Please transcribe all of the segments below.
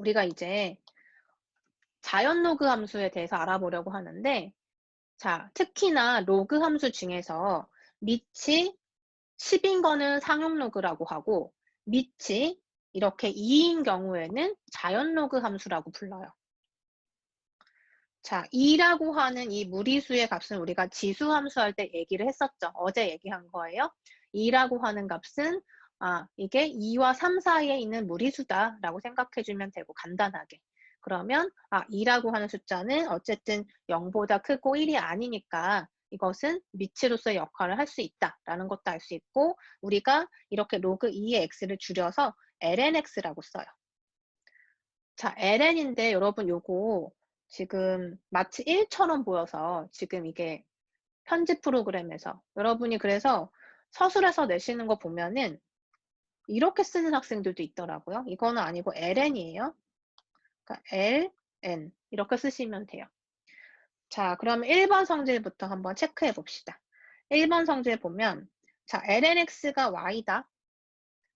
우리가 이제 자연 로그 함수에 대해서 알아보려고 하는데, 자, 특히나 로그 함수 중에서 밑이 10인 거는 상용 로그라고 하고, 밑이 이렇게 2인 경우에는 자연 로그 함수라고 불러요. 자, 2라고 하는 이 무리수의 값은 우리가 지수 함수할 때 얘기를 했었죠. 어제 얘기한 거예요. 2라고 하는 값은 이게 2와 3 사이에 있는 무리수다라고 생각해주면 되고, 간단하게. 그러면 2라고 하는 숫자는 어쨌든 0보다 크고 1이 아니니까 이것은 미치로서의 역할을 할 수 있다라는 것도 알 수 있고, 우리가 이렇게 로그 2의 x를 줄여서 lnx라고 써요. 자, ln인데 여러분 요거 지금 마치 1처럼 보여서 지금 이게 편집 프로그램에서 여러분이 그래서 서술해서 내시는 거 보면은 이렇게 쓰는 학생들도 있더라고요. 이거는 아니고 ln이에요. 그러니까 ln 이렇게 쓰시면 돼요. 자, 그러면 1번 성질부터 한번 체크해 봅시다. 1번 성질 보면 자, lnx가 y다.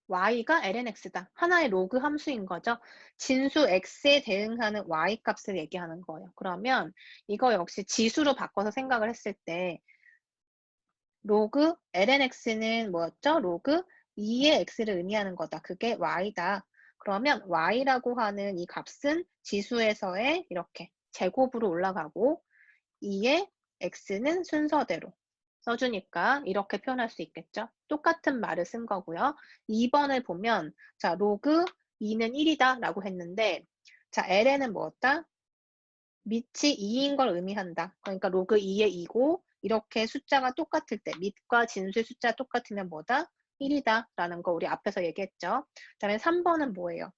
y가 lnx다. 하나의 로그 함수인 거죠. 진수 x에 대응하는 y 값을 얘기하는 거예요. 그러면 이거 역시 지수로 바꿔서 생각을 했을 때 로그 lnx는 뭐였죠? 로그 2의 x를 의미하는 거다. 그게 y다. 그러면 y라고 하는 이 값은 지수에서의 이렇게 제곱으로 올라가고 2의 x는 순서대로 써주니까 이렇게 표현할 수 있겠죠. 똑같은 말을 쓴 거고요. 2번을 보면 자, 로그 2는 1이다 라고 했는데 자, ln은 뭐였다? 밑이 2인 걸 의미한다. 그러니까 로그 2의 2고 이렇게 숫자가 똑같을 때 밑과 진수의 숫자가 똑같으면 뭐다? 1이다 라는 거 우리 앞에서 얘기했죠. 그 다음에 3번은 뭐예요?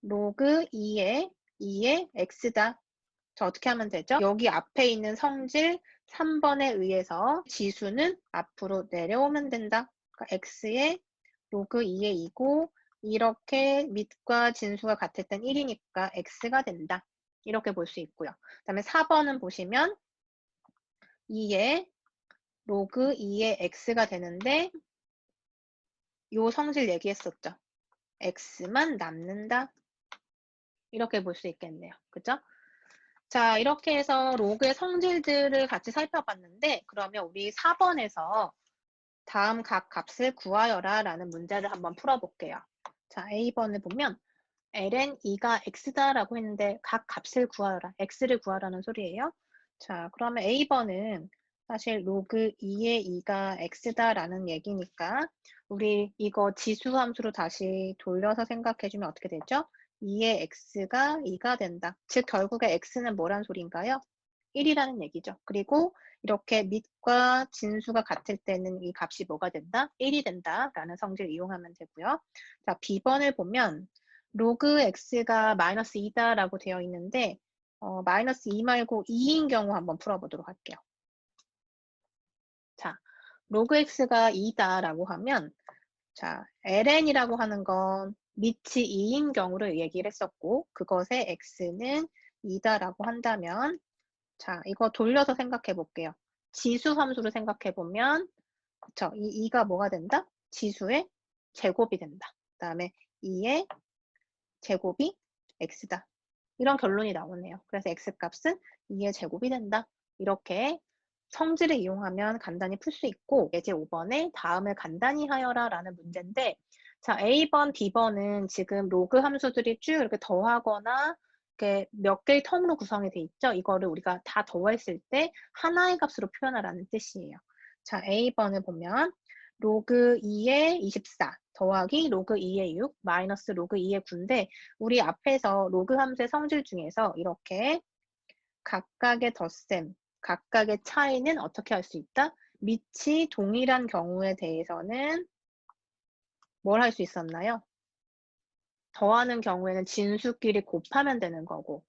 로그 2의 x다. 자, 어떻게 하면 되죠? 여기 앞에 있는 성질 3번에 의해서 지수는 앞으로 내려오면 된다. 그러니까 x의 로그 2의 2고 이렇게 밑과 진수가 같을 땐 1이니까 x가 된다. 이렇게 볼 수 있고요. 그 다음에 4번은 보시면 2의 로그 2의 x가 되는데 요 성질 얘기했었죠. x만 남는다. 이렇게 볼 수 있겠네요. 그죠? 자, 이렇게 해서 로그의 성질들을 같이 살펴봤는데 그러면 우리 4번에서 다음 각 값을 구하여라 라는 문제를 한번 풀어볼게요. 자, A번을 보면 ln 2가 x다라고 했는데 각 값을 구하여라. x를 구하라는 소리예요. 자, 그러면 A번은 사실 로그 2의 2가 x다라는 얘기니까 우리 이거 지수 함수로 다시 돌려서 생각해주면 어떻게 되죠? 2의 x가 2가 된다. 즉 결국에 x는 뭐란 소리인가요? 1이라는 얘기죠. 그리고 이렇게 밑과 진수가 같을 때는 이 값이 뭐가 된다? 1이 된다라는 성질을 이용하면 되고요. 자, B번을 보면 로그 x가 마이너스 2다라고 되어 있는데 마이너스 2 말고 2인 경우 한번 풀어보도록 할게요. 자, 로그 x가 2다라고 하면 자, ln이라고 하는 건 밑이 2인 경우를 얘기를 했었고 그것의 x는 2다라고 한다면 자, 이거 돌려서 생각해 볼게요. 지수 함수로 생각해 보면 그쵸? 이 2가 뭐가 된다? 지수의 제곱이 된다. 그 다음에 2의 제곱이 x다. 이런 결론이 나오네요. 그래서 x값은 2의 제곱이 된다. 이렇게 성질을 이용하면 간단히 풀 수 있고 예제 5번에 다음을 간단히 하여라 라는 문제인데 자, A번, B번은 지금 로그 함수들이 쭉 이렇게 더하거나 이렇게 몇 개의 텀으로 구성이 돼 있죠. 이거를 우리가 다 더했을 때 하나의 값으로 표현하라는 뜻이에요. 자, A번을 보면 로그 2의 24 더하기 로그 2의 6 마이너스 로그 2의 9인데 우리 앞에서 로그 함수의 성질 중에서 이렇게 각각의 덧셈, 각각의 차이는 어떻게 할 수 있다? 밑이 동일한 경우에 대해서는 뭘 할 수 있었나요? 더하는 경우에는 진수끼리 곱하면 되는 거고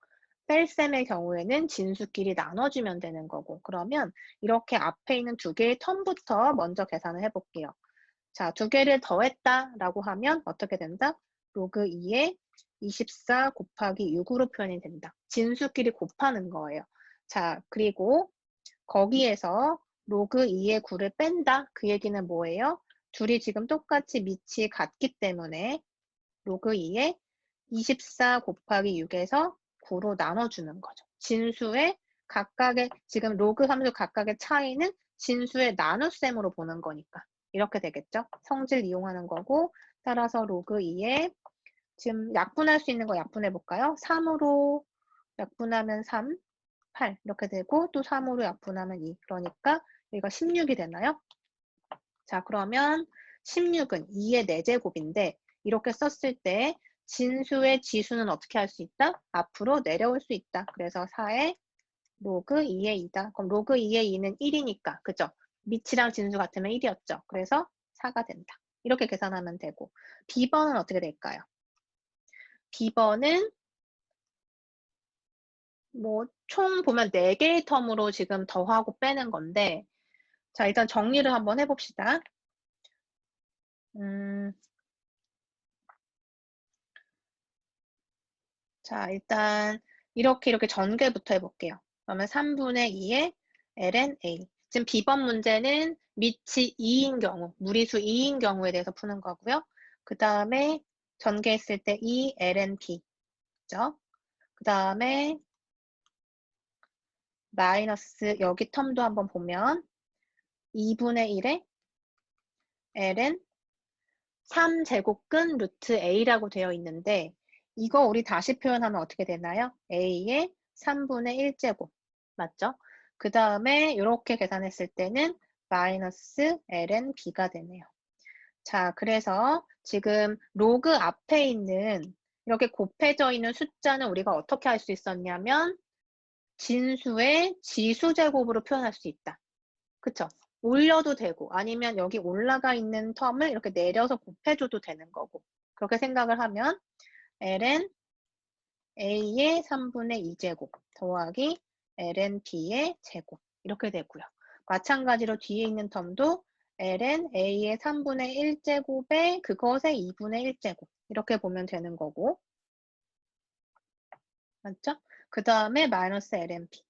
뺄셈의 경우에는 진수끼리 나눠주면 되는 거고 그러면 이렇게 앞에 있는 두 개의 텀부터 먼저 계산을 해볼게요. 자, 두 개를 더했다라고 하면 어떻게 된다? 로그 2에 24 곱하기 6으로 표현이 된다. 진수끼리 곱하는 거예요. 자, 그리고 거기에서 로그 2의 9를 뺀다. 그 얘기는 뭐예요? 둘이 지금 똑같이 밑이 같기 때문에 로그 2의 24 곱하기 6에서 9로 나눠주는 거죠. 진수의 각각의 지금 로그 함수 각각의 차이는 진수의 나눗셈으로 보는 거니까 이렇게 되겠죠. 성질 이용하는 거고 따라서 로그 2에 지금 약분할 수 있는 거 약분해 볼까요? 3으로 약분하면 3, 8 이렇게 되고 또 3으로 약분하면 2 그러니까 여기가 16이 되나요? 자 그러면 16은 2의 4제곱인데 이렇게 썼을 때 진수의 지수는 어떻게 할 수 있다? 앞으로 내려올 수 있다. 그래서 4의 로그 2의 2다. 그럼 로그 2의 2는 1이니까 그죠? 밑이랑 진수 같으면 1이었죠. 그래서 4가 된다. 이렇게 계산하면 되고 B번은 어떻게 될까요? B번은 뭐 총 보면 4개의 텀으로 지금 더하고 빼는 건데 자 일단 정리를 한번 해봅시다. 자 일단 이렇게 전개부터 해볼게요. 그러면 3분의 2의 ln a 지금 B번 문제는 밑이 2인 경우 무리수 2인 경우에 대해서 푸는 거고요. 그 다음에 전개했을 때 2 ln b 그죠? 그 다음에 마이너스 여기 텀도 한번 보면 2분의 1에 ln 3제곱근 루트 a라고 되어 있는데 이거 우리 다시 표현하면 어떻게 되나요? a의 3분의 1제곱 맞죠? 그 다음에 이렇게 계산했을 때는 마이너스 ln b가 되네요. 자 그래서 지금 로그 앞에 있는 이렇게 곱해져 있는 숫자는 우리가 어떻게 할 수 있었냐면 진수의 지수제곱으로 표현할 수 있다. 그쵸? 올려도 되고 아니면 여기 올라가 있는 텀을 이렇게 내려서 곱해줘도 되는 거고 그렇게 생각을 하면 ln a의 3분의 2제곱 더하기 ln b의 제곱 이렇게 되고요. 마찬가지로 뒤에 있는 텀도 ln a의 3분의 1제곱에 그것의 2분의 1제곱 이렇게 보면 되는 거고 맞죠? 그 다음에 마이너스 ln b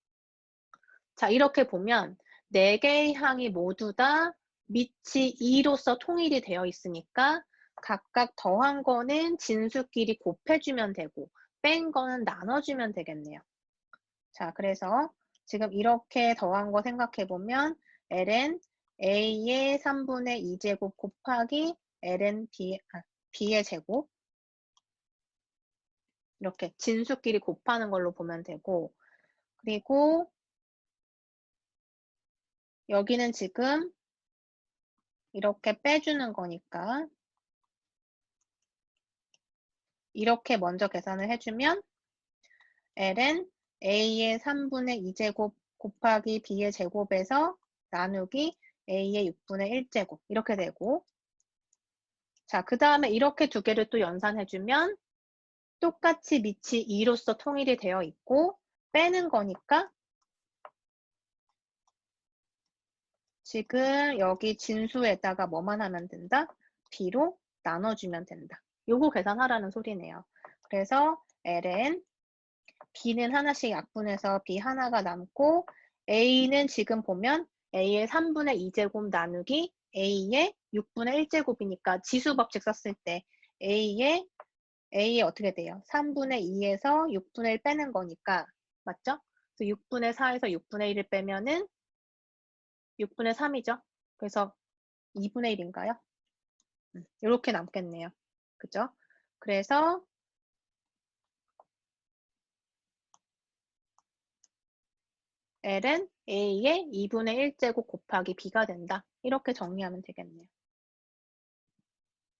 자 이렇게 보면 4개의 항이 모두 다 밑이 2로서 통일이 되어 있으니까 각각 더한 거는 진수끼리 곱해주면 되고 뺀 거는 나눠주면 되겠네요. 자, 그래서 지금 이렇게 더한 거 생각해보면 ln a의 3분의 2제곱 곱하기 ln b의 제곱 이렇게 진수끼리 곱하는 걸로 보면 되고 그리고 여기는 지금 이렇게 빼주는 거니까 이렇게 먼저 계산을 해주면 ln a의 3분의 2제곱 곱하기 b의 제곱에서 나누기 a의 6분의 1제곱 이렇게 되고 자, 그 다음에 이렇게 두 개를 또 연산해주면 똑같이 밑이 2로서 통일이 되어 있고 빼는 거니까 지금 여기 진수에다가 뭐만 하면 된다? b로 나눠주면 된다. 요거 계산하라는 소리네요. 그래서 ln b는 하나씩 약분해서 b 하나가 남고 a는 지금 보면 a의 3분의 2제곱 나누기 a의 6분의 1제곱이니까 지수 법칙 썼을 때 a의 어떻게 돼요? 3분의 2에서 6분의 1 빼는 거니까 맞죠? 그래서 6분의 4에서 6분의 1을 빼면은 6분의 3이죠. 그래서 2분의 1인가요? 이렇게 남겠네요. 그죠? 그래서 l은 a의 2분의 1제곱 곱하기 b가 된다. 이렇게 정리하면 되겠네요.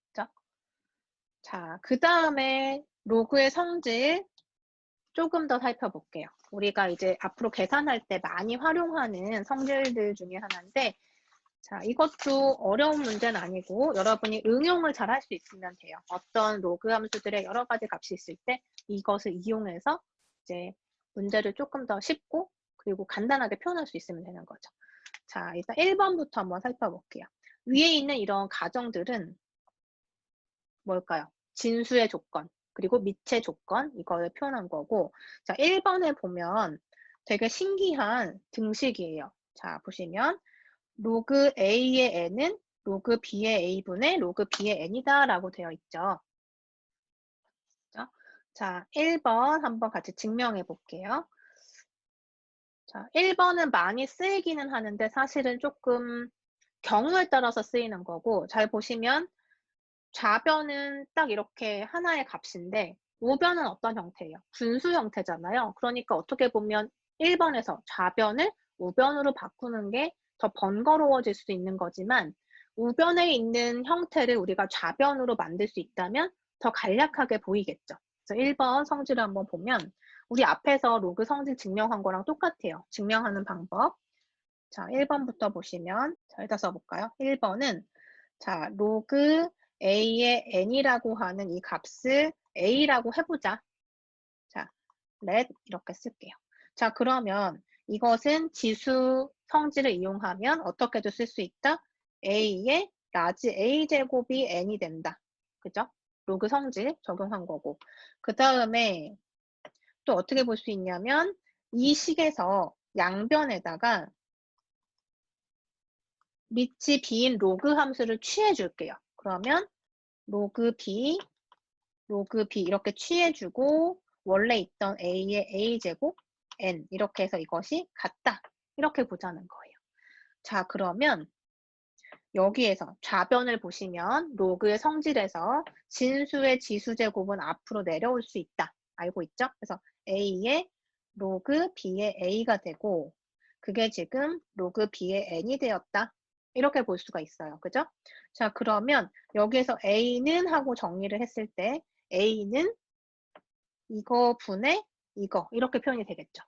그죠? 자, 그 다음에 로그의 성질 조금 더 살펴볼게요. 우리가 이제 앞으로 계산할 때 많이 활용하는 성질들 중에 하나인데 자, 이것도 어려운 문제는 아니고 여러분이 응용을 잘 할 수 있으면 돼요. 어떤 로그 함수들의 여러 가지 값이 있을 때 이것을 이용해서 이제 문제를 조금 더 쉽고 그리고 간단하게 표현할 수 있으면 되는 거죠. 자, 일단 1번부터 한번 살펴볼게요. 위에 있는 이런 가정들은 뭘까요? 진수의 조건, 그리고 밑의 조건, 이걸 표현한 거고 자, 1번에 보면 되게 신기한 등식이에요. 자, 보시면 로그 A의 n은 로그 B의 A분의 로그 B의 n이다 라고 되어 있죠. 그렇죠? 자, 1번 한번 같이 증명해 볼게요. 자, 1번은 많이 쓰이기는 하는데 사실은 조금 경우에 따라서 쓰이는 거고, 잘 보시면 좌변은 딱 이렇게 하나의 값인데 우변은 어떤 형태예요? 분수 형태잖아요. 그러니까 어떻게 보면 1번에서 좌변을 우변으로 바꾸는 게 더 번거로워질 수 있는 거지만, 우변에 있는 형태를 우리가 좌변으로 만들 수 있다면 더 간략하게 보이겠죠. 그래서 1번 성질을 한번 보면 우리 앞에서 로그 성질 증명한 거랑 똑같아요. 증명하는 방법. 자, 1번부터 보시면, 자, 여기다 써볼까요? 1번은, 자, 로그 a의 n이라고 하는 이 값을 a라고 해보자. 자, let 이렇게 쓸게요. 자, 그러면 이것은 지수 성질을 이용하면 어떻게도 쓸 수 있다? a의 라지 a제곱이 n이 된다. 그죠? 로그 성질 적용한 거고. 그 다음에 또 어떻게 볼 수 있냐면 이 식에서 양변에다가 밑이 b인 로그 함수를 취해 줄게요. 그러면 로그 b 이렇게 취해주고 원래 있던 a의 a제곱 n 이렇게 해서 이것이 같다. 이렇게 보자는 거예요. 자, 그러면 여기에서 좌변을 보시면 로그의 성질에서 진수의 지수제곱은 앞으로 내려올 수 있다. 알고 있죠? 그래서 a의 로그 b의 a가 되고 그게 지금 로그 b의 n이 되었다. 이렇게 볼 수가 있어요. 그죠? 자, 그러면 여기에서 a는 하고 정리를 했을 때 a는 이거 분의 이거 이렇게 표현이 되겠죠.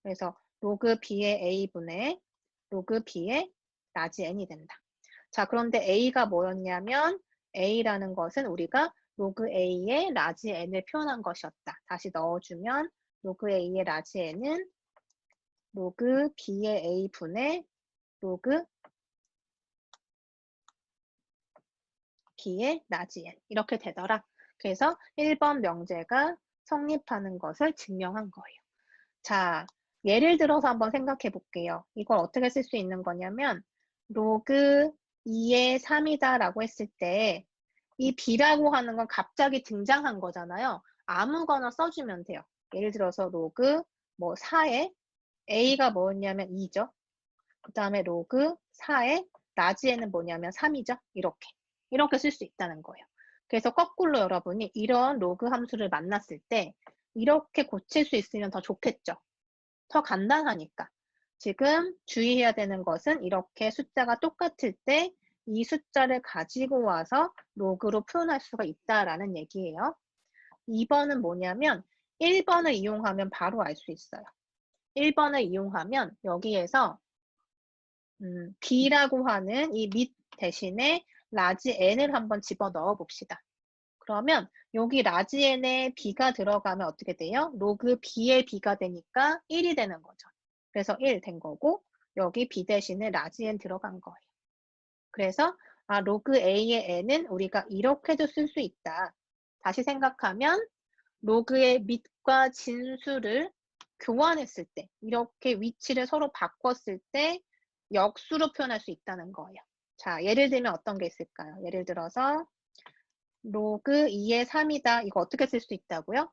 그래서 로그 b의 a분의 로그 b의 라지 n이 된다. 자, 그런데 a가 뭐였냐면 a라는 것은 우리가 로그 a의 라지 n을 표현한 것이었다. 다시 넣어주면 로그 a의 라지 n은 로그 b의 a분의 로그 b의 라지 n 이렇게 되더라. 그래서 1번 명제가 성립하는 것을 증명한 거예요. 자, 예를 들어서 한번 생각해 볼게요. 이걸 어떻게 쓸 수 있는 거냐면 로그 2의 3이다 라고 했을 때 이 b라고 하는 건 갑자기 등장한 거잖아요. 아무거나 써주면 돼요. 예를 들어서 로그 뭐 4에 a가 뭐였냐면 2죠. 그 다음에 로그 4에 라지에는 뭐냐면 3이죠. 이렇게 쓸 수 있다는 거예요. 그래서 거꾸로 여러분이 이런 로그 함수를 만났을 때 이렇게 고칠 수 있으면 더 좋겠죠. 더 간단하니까. 지금 주의해야 되는 것은 이렇게 숫자가 똑같을 때 이 숫자를 가지고 와서 로그로 표현할 수가 있다라는 얘기예요. 2번은 뭐냐면 1번을 이용하면 바로 알 수 있어요. 1번을 이용하면 여기에서 b라고 하는 이 밑 대신에 라지 n을 한번 집어넣어 봅시다. 그러면 여기 라지 n에 b가 들어가면 어떻게 돼요? 로그 b의 b가 되니까 1이 되는 거죠. 그래서 1 된 거고 여기 b 대신에 라지 n 들어간 거예요. 그래서 로그 a의 n은 우리가 이렇게도 쓸 수 있다. 다시 생각하면 로그의 밑과 진수를 교환했을 때 이렇게 위치를 서로 바꿨을 때 역수로 표현할 수 있다는 거예요. 자, 예를 들면 어떤 게 있을까요? 예를 들어서 로그 2의 3이다. 이거 어떻게 쓸 수 있다고요?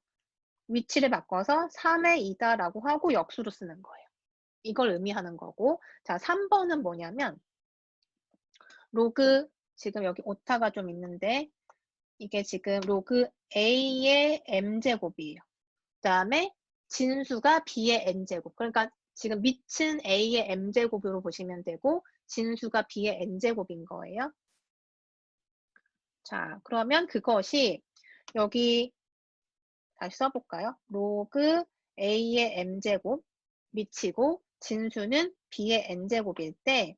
위치를 바꿔서 3의 2다 라고 하고 역수로 쓰는 거예요. 이걸 의미하는 거고, 자, 3번은 뭐냐면 로그 지금 여기 오타가 좀 있는데 이게 지금 로그 a의 m제곱이에요. 그 다음에 진수가 b의 n제곱. 그러니까 지금 밑은 a의 m제곱으로 보시면 되고 진수가 b의 n제곱인 거예요. 자, 그러면 그것이 여기 다시 써볼까요? 로그 a의 m제곱 밑이고 진수는 b의 n제곱일 때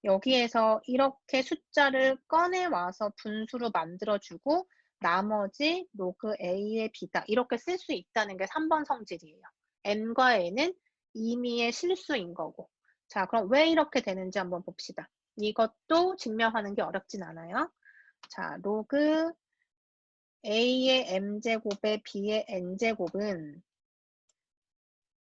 여기에서 이렇게 숫자를 꺼내와서 분수로 만들어주고 나머지 로그 a의 b다 이렇게 쓸 수 있다는 게 3번 성질이에요. n과 n은 임의의 실수인 거고. 자, 그럼 왜 이렇게 되는지 한번 봅시다. 이것도 증명하는 게 어렵진 않아요. 자, 로그 a의 m제곱에 b의 n제곱은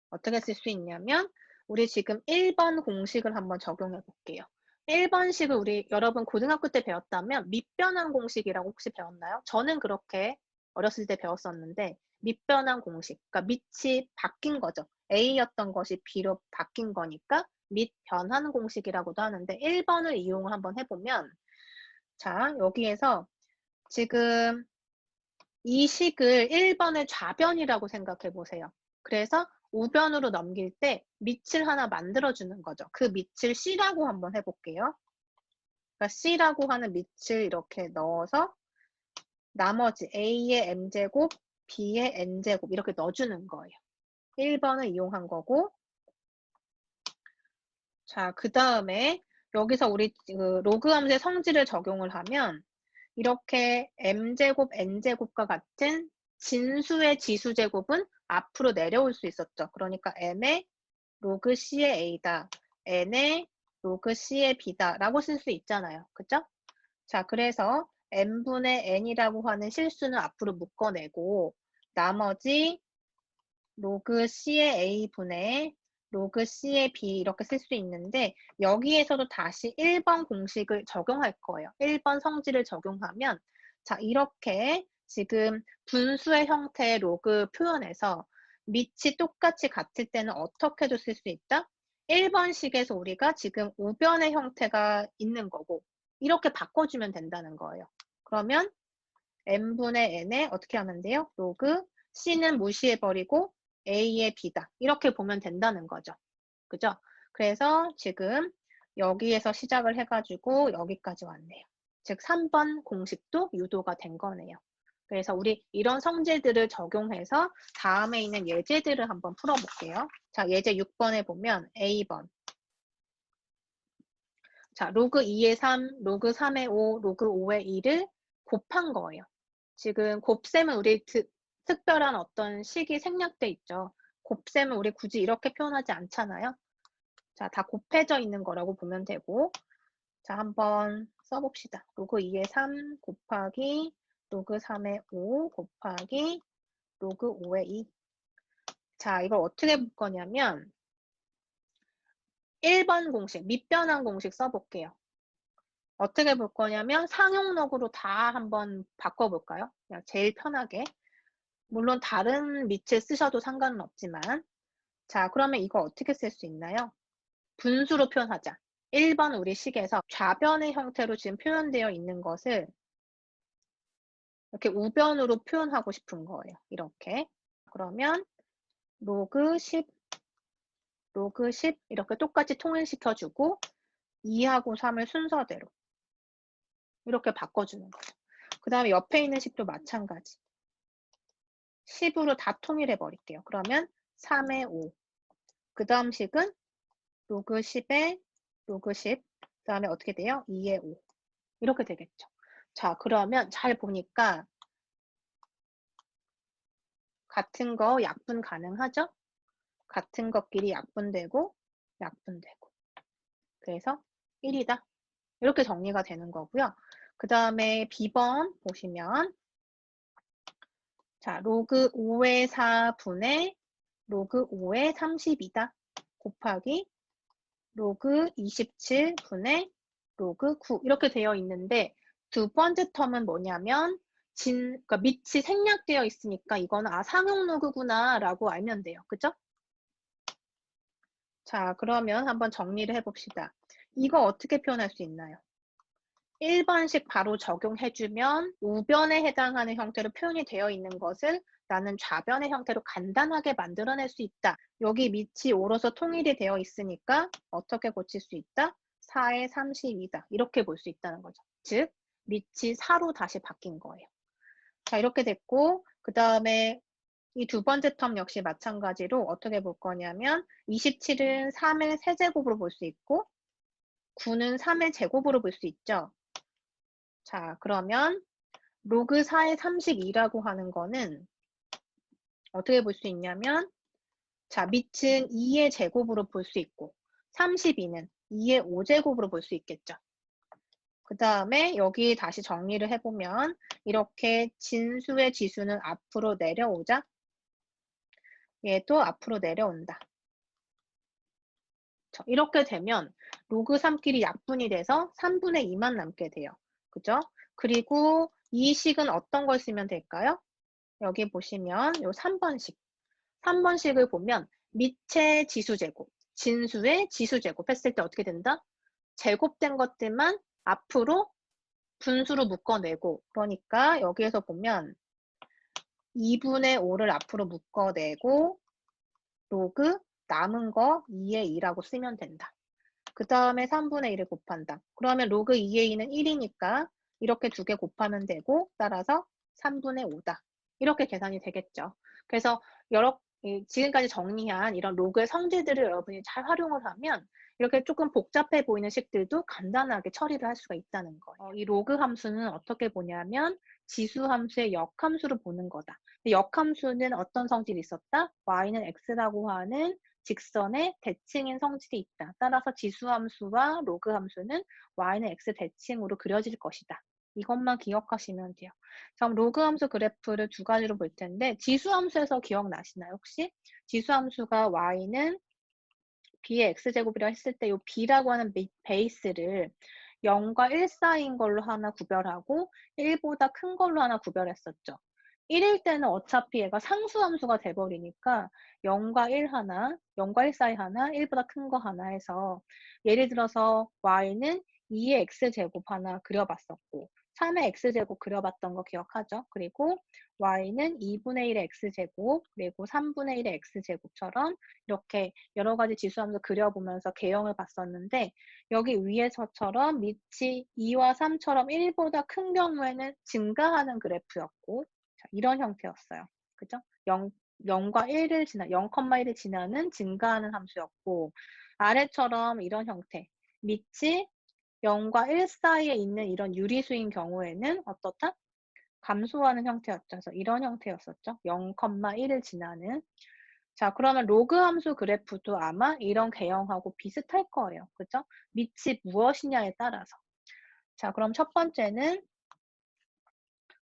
어떻게 쓸 수 있냐면 우리 지금 1번 공식을 한번 적용해 볼게요. 1번식을 우리 여러분 고등학교 때 배웠다면 밑변환 공식이라고 혹시 배웠나요? 저는 그렇게 어렸을 때 배웠었는데 밑변환 공식, 그러니까 밑이 바뀐 거죠. A였던 것이 B로 바뀐 거니까 밑변환 공식이라고도 하는데 1번을 이용을 한번 해보면 자, 여기에서 지금 이 식을 1번의 좌변이라고 생각해 보세요. 그래서 우변으로 넘길 때 밑을 하나 만들어주는 거죠. 그 밑을 C라고 한번 해볼게요. 그러니까 C라고 하는 밑을 이렇게 넣어서 나머지 A의 M제곱, B의 N제곱 이렇게 넣어주는 거예요. 1번을 이용한 거고 자, 그 다음에 여기서 우리 그 로그 함수의 성질을 적용을 하면 이렇게 m제곱, n제곱과 같은 진수의 지수제곱은 앞으로 내려올 수 있었죠. 그러니까 m의 로그 c의 a다, n의 로그 c의 b다 라고 쓸 수 있잖아요. 그죠? 자, 그래서 n분의 n이라고 하는 실수는 앞으로 묶어내고 나머지 로그 c의 a분의 로그 c의 b 이렇게 쓸 수 있는데 여기에서도 다시 1번 공식을 적용할 거예요. 1번 성질을 적용하면 자 이렇게 지금 분수의 형태의 로그 표현에서 밑이 똑같이 같을 때는 어떻게도 쓸 수 있다? 1번식에서 우리가 지금 우변의 형태가 있는 거고 이렇게 바꿔주면 된다는 거예요. 그러면 n분의 n에 어떻게 하면 돼요? 로그 c는 무시해버리고 a의 b다. 이렇게 보면 된다는 거죠. 그죠? 그래서 지금 여기에서 시작을 해가지고 여기까지 왔네요. 즉 3번 공식도 유도가 된 거네요. 그래서 우리 이런 성질들을 적용해서 다음에 있는 예제들을 한번 풀어볼게요. 자, 예제 6번에 보면 A번. 자, 로그 2의 3, 로그 3의 5, 로그 5의 2를 곱한 거예요. 지금 곱셈은 우리 특별한 어떤 식이 생략돼 있죠. 곱셈은 우리 굳이 이렇게 표현하지 않잖아요. 자, 다 곱해져 있는 거라고 보면 되고 자, 한번 써봅시다. 로그 2의 3 곱하기 로그 3의 5 곱하기 로그 5의 2. 자, 이걸 어떻게 볼 거냐면 1번 공식, 밑변환 공식 써볼게요. 어떻게 볼 거냐면 상용록으로 다 한번 바꿔볼까요? 그냥 제일 편하게. 물론 다른 밑을 쓰셔도 상관은 없지만 자, 그러면 이거 어떻게 쓸 수 있나요? 분수로 표현하자. 1번 우리 식에서 좌변의 형태로 지금 표현되어 있는 것을 이렇게 우변으로 표현하고 싶은 거예요. 이렇게. 그러면 로그 10, 로그 10 이렇게 똑같이 통일시켜주고 2하고 3을 순서대로 이렇게 바꿔주는 거죠. 그 다음에 옆에 있는 식도 마찬가지. 10으로 다 통일해 버릴게요. 그러면 3의 5. 그 다음 식은 로그 10에 로그 10. 그 다음에 어떻게 돼요? 2의 5. 이렇게 되겠죠. 자, 그러면 잘 보니까 같은 거 약분 가능하죠? 같은 것끼리 약분되고 약분되고. 그래서 1이다. 이렇게 정리가 되는 거고요. 그 다음에 B번 보시면 자, 로그 5의 4분의 로그 5의 32다. 곱하기 로그 27분의 로그 9 이렇게 되어 있는데 두 번째 텀은 뭐냐면 그러니까 밑이 생략되어 있으니까 이거는 상용 로그구나 라고 알면 돼요. 그죠? 자, 그러면 한번 정리를 해봅시다. 이거 어떻게 표현할 수 있나요? 1번식 바로 적용해주면 우변에 해당하는 형태로 표현이 되어 있는 것을 나는 좌변의 형태로 간단하게 만들어낼 수 있다. 여기 밑이 오로서 통일이 되어 있으니까 어떻게 고칠 수 있다? 4의 32다. 이렇게 볼 수 있다는 거죠. 즉, 밑이 4로 다시 바뀐 거예요. 자, 이렇게 됐고 그 다음에 이 두 번째 텀 역시 마찬가지로 어떻게 볼 거냐면 27은 3의 세제곱으로 볼 수 있고 9는 3의 제곱으로 볼 수 있죠. 자, 그러면 로그 4의 32라고 하는 거는 어떻게 볼 수 있냐면 자, 밑은 2의 제곱으로 볼 수 있고 32는 2의 5제곱으로 볼 수 있겠죠. 그 다음에 여기 다시 정리를 해보면 이렇게 진수의 지수는 앞으로 내려오자 얘도 앞으로 내려온다. 이렇게 되면 로그 3끼리 약분이 돼서 3분의 2만 남게 돼요. 그죠? 그리고 이 식은 어떤 걸 쓰면 될까요? 여기 보시면 요 3번식. 3번식을 보면 밑의 지수제곱, 진수의 지수제곱 했을 때 어떻게 된다? 제곱된 것들만 앞으로 분수로 묶어내고, 그러니까 여기에서 보면 2분의 5를 앞으로 묶어내고 로그 남은 거 2의 2라고 쓰면 된다. 그 다음에 3분의 1을 곱한다. 그러면 로그 2의 2는 1이니까 이렇게 두 개 곱하면 되고, 따라서 3분의 5다. 이렇게 계산이 되겠죠. 그래서 지금까지 정리한 이런 로그의 성질들을 여러분이 잘 활용을 하면 이렇게 조금 복잡해 보이는 식들도 간단하게 처리를 할 수가 있다는 거예요. 이 로그 함수는 어떻게 보냐면 지수 함수의 역함수로 보는 거다. 역함수는 어떤 성질이 있었다? y는 x라고 하는 직선의 대칭인 성질이 있다. 따라서 지수함수와 로그함수는 y는 x 대칭으로 그려질 것이다. 이것만 기억하시면 돼요. 그럼 로그함수 그래프를 두 가지로 볼 텐데 지수함수에서 기억나시나요 혹시? 지수함수가 y는 b의 x제곱이라 했을 때 이 b라고 하는 베이스를 0과 1 사이인 걸로 하나 구별하고 1보다 큰 걸로 하나 구별했었죠. 1일 때는 어차피 얘가 상수함수가 돼버리니까 0과 1 하나, 0과 1 사이 하나, 1보다 큰 거 하나 해서 예를 들어서 y는 2의 x제곱 하나 그려봤었고 3의 x제곱 그려봤던 거 기억하죠? 그리고 y는 2분의 1의 x제곱 그리고 3분의 1의 x제곱처럼 이렇게 여러 가지 지수함수 그려보면서 개형을 봤었는데 여기 위에서처럼 밑이 2와 3처럼 1보다 큰 경우에는 증가하는 그래프였고 자, 이런 형태였어요. 그죠? 0과 1을 0,1을 지나는 증가하는 함수였고 아래처럼 이런 형태 밑이 0과 1 사이에 있는 이런 유리수인 경우에는 어떻다? 감소하는 형태였죠. 그래서 이런 형태였었죠. 0,1을 지나는. 자, 그러면 로그 함수 그래프도 아마 이런 개형하고 비슷할 거예요. 그죠? 밑이 무엇이냐에 따라서. 자, 그럼 첫 번째는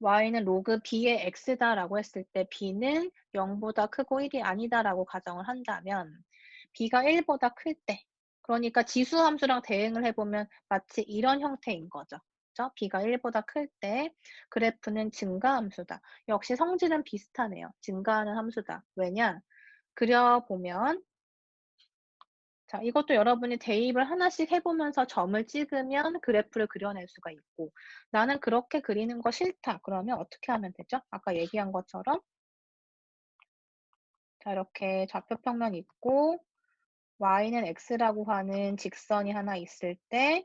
y는 로그 b의 x다라고 했을 때 b는 0보다 크고 1이 아니다라고 가정을 한다면 b가 1보다 클 때, 그러니까 지수 함수랑 대응을 해보면 마치 이런 형태인 거죠. 그죠? b가 1보다 클 때 그래프는 증가 함수다. 역시 성질은 비슷하네요. 증가하는 함수다. 왜냐? 그려보면 자, 이것도 여러분이 대입을 하나씩 해보면서 점을 찍으면 그래프를 그려낼 수가 있고 나는 그렇게 그리는 거 싫다. 그러면 어떻게 하면 되죠? 아까 얘기한 것처럼 자, 이렇게 좌표평면 있고 y는 x라고 하는 직선이 하나 있을 때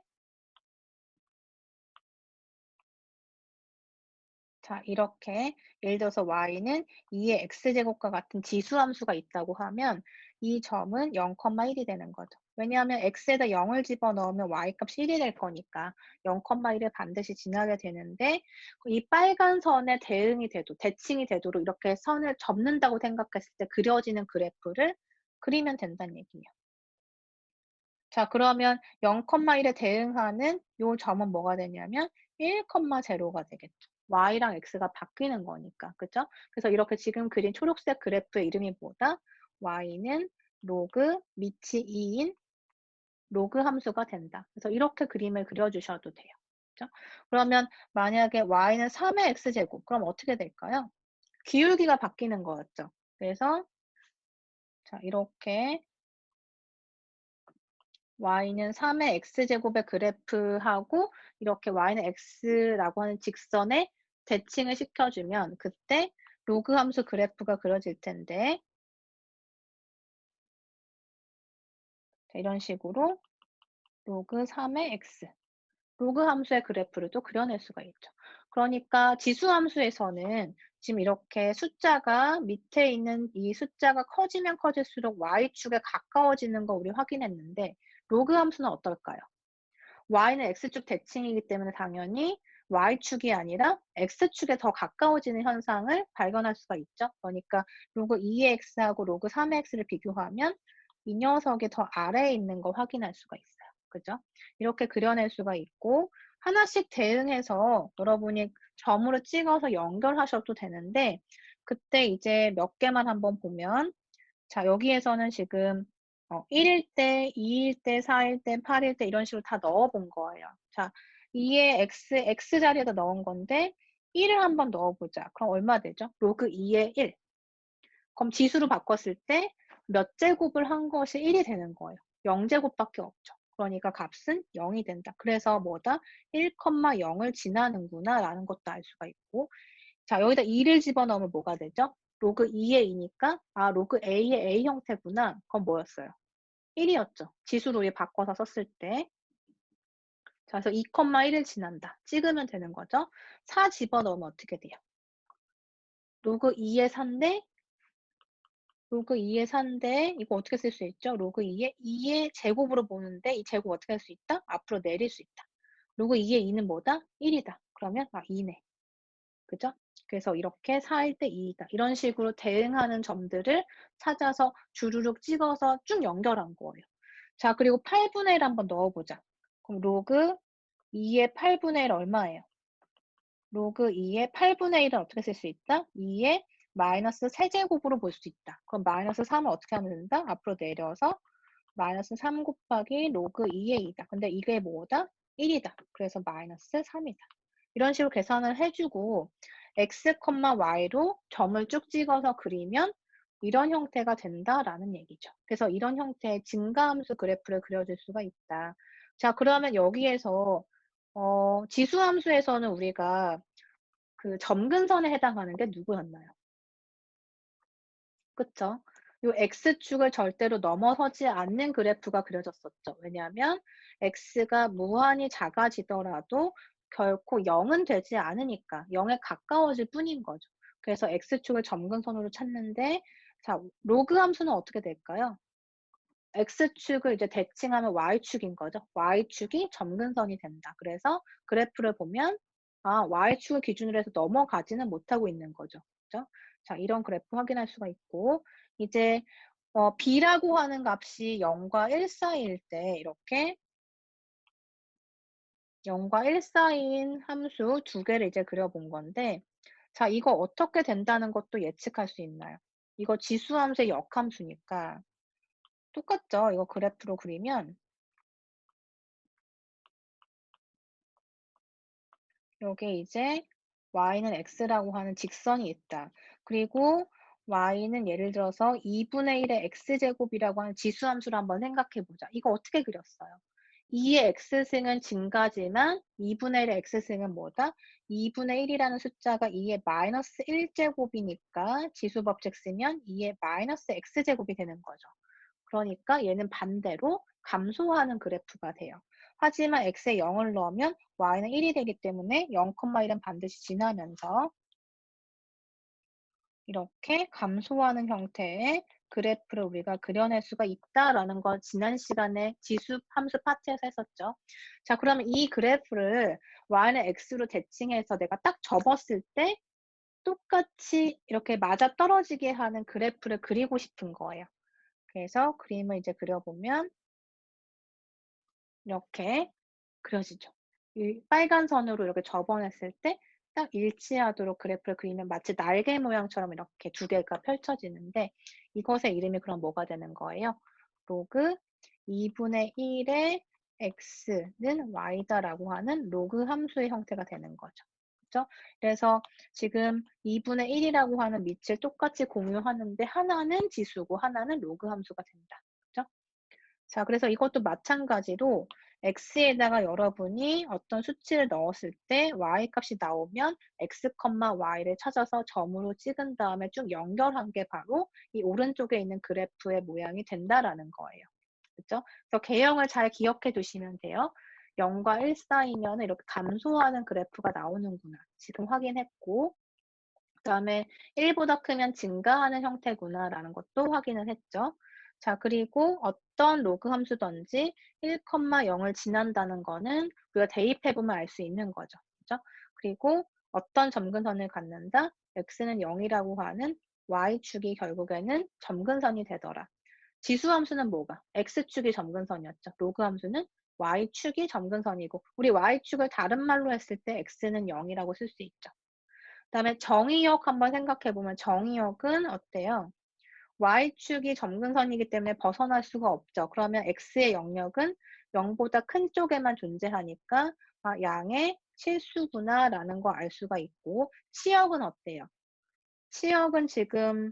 자, 이렇게 예를 들어서 y는 2의 x제곱과 같은 지수함수가 있다고 하면 이 점은 0,1이 되는 거죠. 왜냐하면 x에다 0을 집어넣으면 y값이 1이 될 거니까 0,1을 반드시 지나게 되는데 이 빨간 선에 대응이 되도 대칭이 되도록 이렇게 선을 접는다고 생각했을 때 그려지는 그래프를 그리면 된다는 얘기예요. 자, 그러면 0,1에 대응하는 이 점은 뭐가 되냐면 1,0가 되겠죠. y랑 x가 바뀌는 거니까. 그죠? 그래서 이렇게 지금 그린 초록색 그래프의 이름이 뭐다? y는 로그 밑이 2인 로그 함수가 된다. 그래서 이렇게 그림을 그려주셔도 돼요. 그죠? 그러면 만약에 y는 3의 x제곱, 그럼 어떻게 될까요? 기울기가 바뀌는 거였죠. 그래서 자, 이렇게 y는 3의 x제곱의 그래프하고 이렇게 y는 x라고 하는 직선에 대칭을 시켜주면 그때 로그 함수 그래프가 그려질 텐데 이런 식으로 로그 3의 x 로그 함수의 그래프를 또 그려낼 수가 있죠. 그러니까 지수 함수에서는 지금 이렇게 숫자가 밑에 있는 이 숫자가 커지면 커질수록 y축에 가까워지는 거 우리 확인했는데 로그 함수는 어떨까요? y는 x축 대칭이기 때문에 당연히 y축이 아니라 x축에 더 가까워지는 현상을 발견할 수가 있죠. 그러니까 로그 2의 x하고 로그 3의 x를 비교하면 이 녀석이 더 아래에 있는 거 확인할 수가 있어요. 그죠? 이렇게 그려낼 수가 있고 하나씩 대응해서 여러분이 점으로 찍어서 연결하셔도 되는데 그때 이제 몇 개만 한번 보면 자, 여기에서는 지금 1일 때, 2일 때, 4일 때, 8일 때 이런 식으로 다 넣어본 거예요. 자, 2의 x 자리에다 넣은 건데 1을 한번 넣어보자. 그럼 얼마 되죠? 로그 2의 1. 그럼 지수로 바꿨을 때 몇 제곱을 한 것이 1이 되는 거예요. 0제곱밖에 없죠. 그러니까 값은 0이 된다. 그래서 뭐다? 1,0을 지나는구나 라는 것도 알 수가 있고, 자, 여기다 2를 집어넣으면 뭐가 되죠? 로그 2의 2니까 로그 A의 A 형태구나. 그건 뭐였어요? 1이었죠. 지수로 우리 바꿔서 썼을 때. 자, 그래서 2,1을 지난다. 찍으면 되는 거죠. 4 집어넣으면 어떻게 돼요? 로그 2의 4인데 로그 2의 4인데 이거 어떻게 쓸 수 있죠? 로그 2의 제곱으로 보는데 이 제곱 어떻게 할 수 있다? 앞으로 내릴 수 있다. 로그 2의 2는 뭐다? 1이다. 그러면 2네. 그죠? 그래서 이렇게 4일 때 2이다. 이런 식으로 대응하는 점들을 찾아서 주르륵 찍어서 쭉 연결한 거예요. 자, 그리고 8분의 1 한번 넣어보자. 그럼 로그 2의 8분의 1 얼마예요? 로그 2의 8분의 1은 어떻게 쓸 수 있다? 2의 마이너스 세제곱으로 볼 수 있다. 그럼 마이너스 3을 어떻게 하면 된다? 앞으로 내려서 마이너스 3 곱하기 로그 2의 2다. 근데 이게 뭐다? 1이다. 그래서 마이너스 3이다. 이런 식으로 계산을 해주고 x, y로 점을 쭉 찍어서 그리면 이런 형태가 된다라는 얘기죠. 그래서 이런 형태의 증가함수 그래프를 그려줄 수가 있다. 자, 그러면 여기에서 지수함수에서는 우리가 그 점근선에 해당하는 게 누구였나요? 그쵸? 요 x축을 절대로 넘어서지 않는 그래프가 그려졌었죠. 왜냐하면 x가 무한히 작아지더라도 결코 0은 되지 않으니까 0에 가까워질 뿐인 거죠. 그래서 x축을 점근선으로 찾는데 자, 로그 함수는 어떻게 될까요? x축을 이제 대칭하면 y축인 거죠. y축이 점근선이 된다. 그래서 그래프를 보면 y축을 기준으로 해서 넘어가지는 못하고 있는 거죠. 그죠? 자, 이런 그래프 확인할 수가 있고 이제 b라고 하는 값이 0과 1 사이일 때 이렇게 0과 1 사이인 함수 두 개를 이제 그려본 건데 자, 이거 어떻게 된다는 것도 예측할 수 있나요? 이거 지수함수의 역함수니까 똑같죠? 이거 그래프로 그리면 요게 이제 y는 x라고 하는 직선이 있다. 그리고 y는 예를 들어서 2분의 1의 x제곱이라고 하는 지수함수를 한번 생각해 보자. 이거 어떻게 그렸어요? 2의 x승은 증가지만 2분의 1의 x승은 뭐다? 2분의 1이라는 숫자가 2의 마이너스 1제곱이니까 지수법칙 쓰면 2의 마이너스 x제곱이 되는 거죠. 그러니까 얘는 반대로 감소하는 그래프가 돼요. 하지만 x에 0을 넣으면 y는 1이 되기 때문에 0,1은 반드시 지나면서 이렇게 감소하는 형태의 그래프를 우리가 그려낼 수가 있다라는 걸 지난 시간에 지수 함수 파트에서 했었죠. 자, 그러면 이 그래프를 y는 x로 대칭해서 내가 딱 접었을 때 똑같이 이렇게 맞아떨어지게 하는 그래프를 그리고 싶은 거예요. 그래서 그림을 이제 그려보면 이렇게 그려지죠. 이 빨간 선으로 이렇게 접어냈을 때 딱 일치하도록 그래프를 그리면 마치 날개 모양처럼 이렇게 두 개가 펼쳐지는데 이것의 이름이 그럼 뭐가 되는 거예요? 로그 2분의 1의 x는 y다라고 하는 로그 함수의 형태가 되는 거죠. 그렇죠? 그래서 지금 2분의 1이라고 하는 밑을 똑같이 공유하는데 하나는 지수고 하나는 로그 함수가 된다. 그렇죠? 자, 그래서 이것도 마찬가지로 x에다가 여러분이 어떤 수치를 넣었을 때 y값이 나오면 x, y를 찾아서 점으로 찍은 다음에 쭉 연결한 게 바로 이 오른쪽에 있는 그래프의 모양이 된다라는 거예요. 그렇죠? 그래서 개형을 잘 기억해 두시면 돼요. 0과 1 사이면 이렇게 감소하는 그래프가 나오는구나. 지금 확인했고 그다음에 1보다 크면 증가하는 형태구나라는 것도 확인을 했죠. 자, 그리고 어떤 로그 함수든지 1,0을 지난다는 거는 우리가 대입해보면 알 수 있는 거죠. 그죠? 그리고 어떤 점근선을 갖는다? x는 0이라고 하는 y축이 결국에는 점근선이 되더라. 지수함수는 뭐가? x축이 점근선이었죠. 로그 함수는 y축이 점근선이고 우리 y축을 다른 말로 했을 때 x는 0이라고 쓸 수 있죠. 그다음에 정의역 한번 생각해 보면 정의역은 어때요? y축이 점근선이기 때문에 벗어날 수가 없죠. 그러면 x의 영역은 0보다 큰 쪽에만 존재하니까 양의 실수구나라는 거 알 수가 있고, 치역은 어때요? 치역은 지금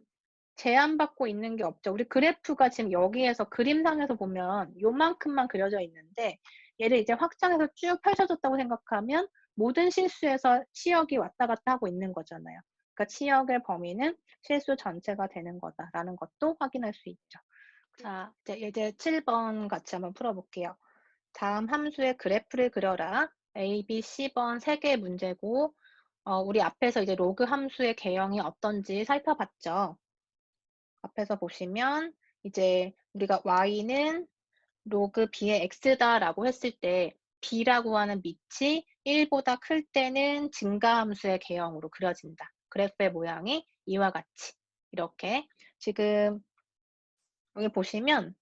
제한받고 있는 게 없죠. 우리 그래프가 지금 여기에서 그림상에서 보면 요만큼만 그려져 있는데, 얘를 이제 확장해서 쭉 펼쳐졌다고 생각하면 모든 실수에서 치역이 왔다 갔다 하고 있는 거잖아요. 그러니까 치역의 범위는 실수 전체가 되는 거다라는 것도 확인할 수 있죠. 자, 이제 7번 같이 한번 풀어볼게요. 다음 함수의 그래프를 그려라. A, B, C번 3개의 문제고, 우리 앞에서 이제 로그 함수의 개형이 어떤지 살펴봤죠. 앞에서 보시면 이제 우리가 y는 로그 b의 x다라고 했을 때 b라고 하는 밑이 1보다 클 때는 증가함수의 개형으로 그려진다. 그래프의 모양이 이와 같이 이렇게 지금 여기 보시면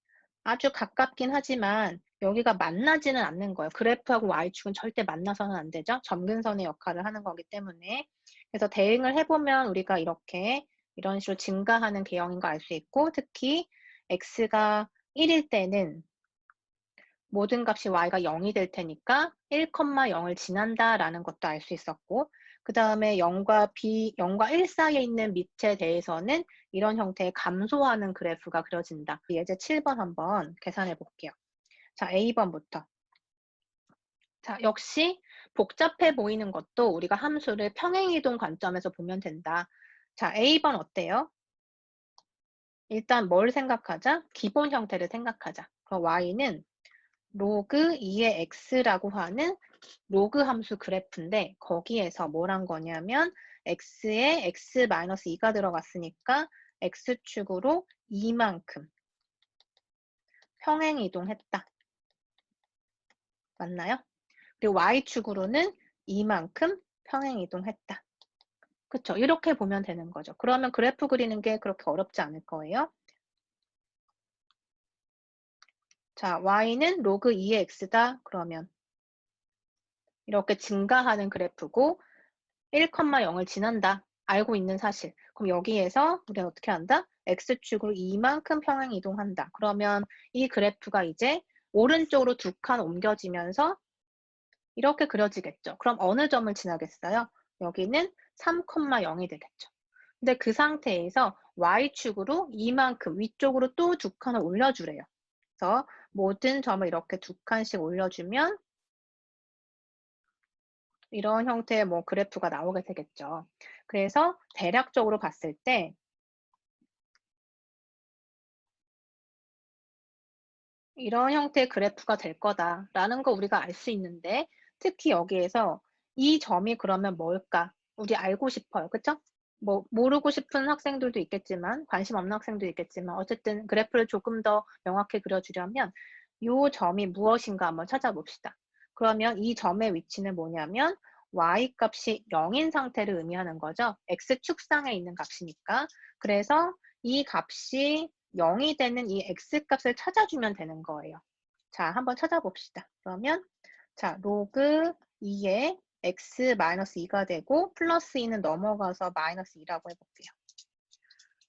아주 가깝긴 하지만 여기가 만나지는 않는 거예요. 그래프하고 y축은 절대 만나서는 안 되죠. 점근선의 역할을 하는 거기 때문에. 그래서 대응을 해보면 우리가 이런 식으로 증가하는 개형인 거 알 수 있고, 특히 x가 1일 때는 모든 값이 y가 0이 될 테니까 1,0을 지난다라는 것도 알 수 있었고, 그 다음에 0과 1 사이에 있는 밑에 대해서는 이런 형태의 감소하는 그래프가 그려진다. 예제 7번 한번 계산해 볼게요. 자, A번부터. 자, 역시 복잡해 보이는 것도 우리가 함수를 평행이동 관점에서 보면 된다. 자, A번 어때요? 일단 뭘 생각하자? 기본 형태를 생각하자. 그럼 y는 로그 2의 x라고 하는 로그 함수 그래프인데 거기에서 뭘 한 거냐면 x에 x-2가 들어갔으니까 x축으로 2만큼 평행 이동했다. 맞나요? 그리고 y축으로는 2만큼 평행 이동했다. 그쵸? 이렇게 보면 되는 거죠. 그러면 그래프 그리는 게 그렇게 어렵지 않을 거예요. 자, y는 로그 2의 x다. 그러면 이렇게 증가하는 그래프고 1,0을 지난다. 알고 있는 사실. 그럼 여기에서 우리가 어떻게 한다? x축으로 이만큼 평행 이동한다. 그러면 이 그래프가 이제 오른쪽으로 2칸 옮겨지면서 이렇게 그려지겠죠. 그럼 어느 점을 지나겠어요? 여기는 3,0이 되겠죠. 근데 그 상태에서 y축으로 이만큼 위쪽으로 또 2칸을 올려주래요. 그래서 모든 점을 이렇게 2칸씩 올려주면 이런 형태의 뭐 그래프가 나오게 되겠죠. 그래서 대략적으로 봤을 때 이런 형태의 그래프가 될 거다라는 거 우리가 알 수 있는데 특히 여기에서 이 점이 그러면 뭘까? 우리 알고 싶어요. 그쵸? 뭐 모르고 싶은 학생들도 있겠지만 관심 없는 학생도 있겠지만 어쨌든 그래프를 조금 더 명확히 그려주려면 이 점이 무엇인가 한번 찾아봅시다. 그러면 이 점의 위치는 뭐냐면 y 값이 0인 상태를 의미하는 거죠. x축상에 있는 값이니까. 그래서 이 값이 0이 되는 이 x값을 찾아주면 되는 거예요. 자, 한번 찾아봅시다. 그러면 자, 로그 2에 x-2가 되고 플러스 2는 넘어가서 마이너스 2라고 해볼게요.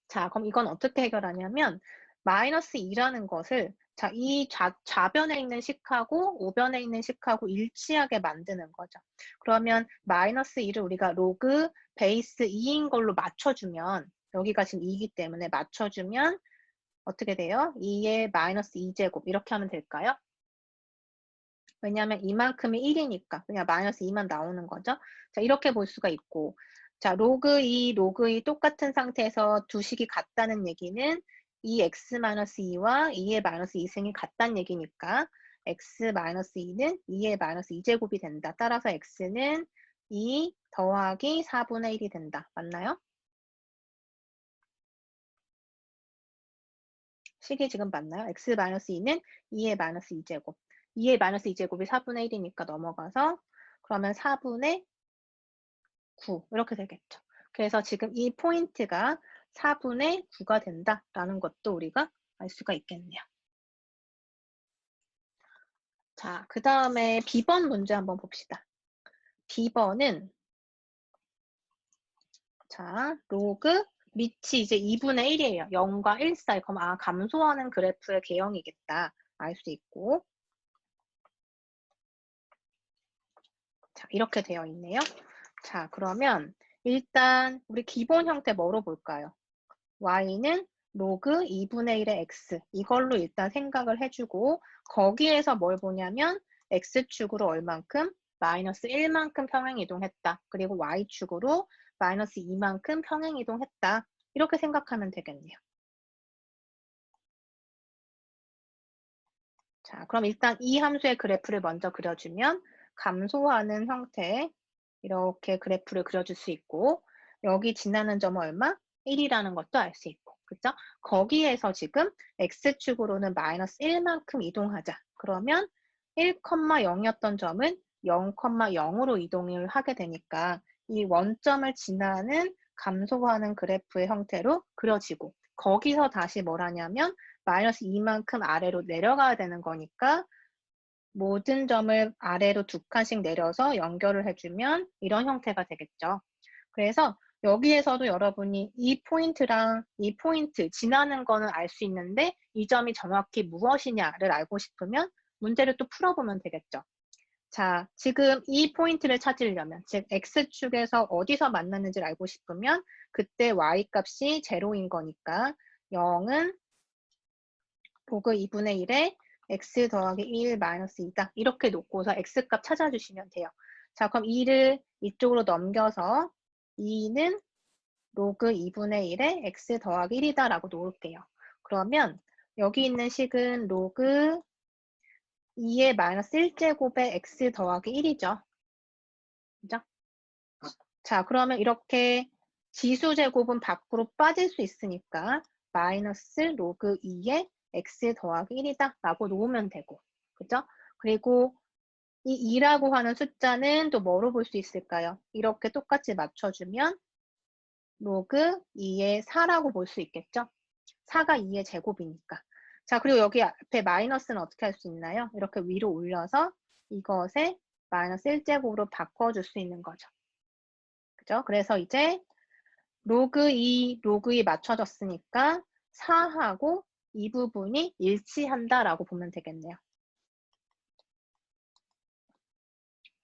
자, 그럼 이건 어떻게 해결하냐면 마이너스 2라는 것을 자, 이 좌변에 있는 식하고 우변에 있는 식하고 일치하게 만드는 거죠. 그러면 마이너스 2를 우리가 로그 베이스 2인 걸로 맞춰주면 여기가 지금 2이기 때문에 맞춰주면 어떻게 돼요? 2의 마이너스 2제곱 이렇게 하면 될까요? 왜냐하면 이만큼이 1이니까 그냥 마이너스 2만 나오는 거죠. 자, 이렇게 볼 수가 있고 자, 로그 2, 로그 2 똑같은 상태에서 두 식이 같다는 얘기는 이 x-2와 2의 마이너스 2승이 같다는 얘기니까 x-2는 2의 마이너스 2제곱이 된다. 따라서 x는 2 더하기 4분의 1이 된다. 맞나요? 식이 지금 맞나요? x-2는 2의 마이너스 2제곱. 2의 마이너스 2제곱이 4분의 1이니까 넘어가서 그러면 4분의 9 이렇게 되겠죠. 그래서 지금 이 포인트가 4분의 9가 된다라는 것도 우리가 알 수가 있겠네요. 자, 그 다음에 B번 문제 한번 봅시다. B번은 자, 로그 밑이 이제 2분의 1이에요. 0과 1 사이. 그럼 감소하는 그래프의 개형이겠다. 알 수 있고 자, 이렇게 되어 있네요. 자, 그러면 일단 우리 기본 형태 뭐로 볼까요? y는 로그 2분의 1의 x 이걸로 일단 생각을 해주고 거기에서 뭘 보냐면 x축으로 얼만큼? 마이너스 1만큼 평행이동했다. 그리고 y축으로 마이너스 2만큼 평행이동했다. 이렇게 생각하면 되겠네요. 자, 그럼 일단 이 함수의 그래프를 먼저 그려주면 감소하는 형태의 이렇게 그래프를 그려줄 수 있고 여기 지나는 점은 얼마? 1이라는 것도 알 수 있고 그죠? 거기에서 지금 x축으로는 마이너스 1만큼 이동하자. 그러면 1,0이었던 점은 0,0으로 이동을 하게 되니까 이 원점을 지나는 감소하는 그래프의 형태로 그려지고 거기서 다시 뭘 하냐면 마이너스 2만큼 아래로 내려가야 되는 거니까 모든 점을 아래로 2칸씩 내려서 연결을 해주면 이런 형태가 되겠죠. 그래서 여기에서도 여러분이 이 포인트랑 이 포인트 지나는 거는 알 수 있는데 이 점이 정확히 무엇이냐를 알고 싶으면 문제를 또 풀어보면 되겠죠. 자, 지금 이 포인트를 찾으려면 즉 x축에서 어디서 만났는지를 알고 싶으면 그때 y값이 제로인 거니까 0은 로그 2분의 1에 x 더하기 1 마이너스 2다. 이렇게 놓고서 x값 찾아주시면 돼요. 자, 그럼 2를 이쪽으로 넘겨서 2는 로그 2분의 1에 x 더하기 1이다 라고 놓을게요. 그러면 여기 있는 식은 로그 2의 마이너스 1제곱에 x 더하기 1이죠. 그죠? 자, 그러면 이렇게 지수 제곱은 밖으로 빠질 수 있으니까 마이너스 로그 2에 x 더하기 1이다 라고 놓으면 되고 그죠? 그리고 이 2라고 하는 숫자는 또 뭐로 볼 수 있을까요? 이렇게 똑같이 맞춰주면 로그 2의 4라고 볼 수 있겠죠? 4가 2의 제곱이니까. 자, 그리고 여기 앞에 마이너스는 어떻게 할 수 있나요? 이렇게 위로 올려서 이것에 마이너스 1제곱으로 바꿔줄 수 있는 거죠. 그죠? 그래서 이제 로그 2 맞춰졌으니까 4하고 이 부분이 일치한다라고 보면 되겠네요.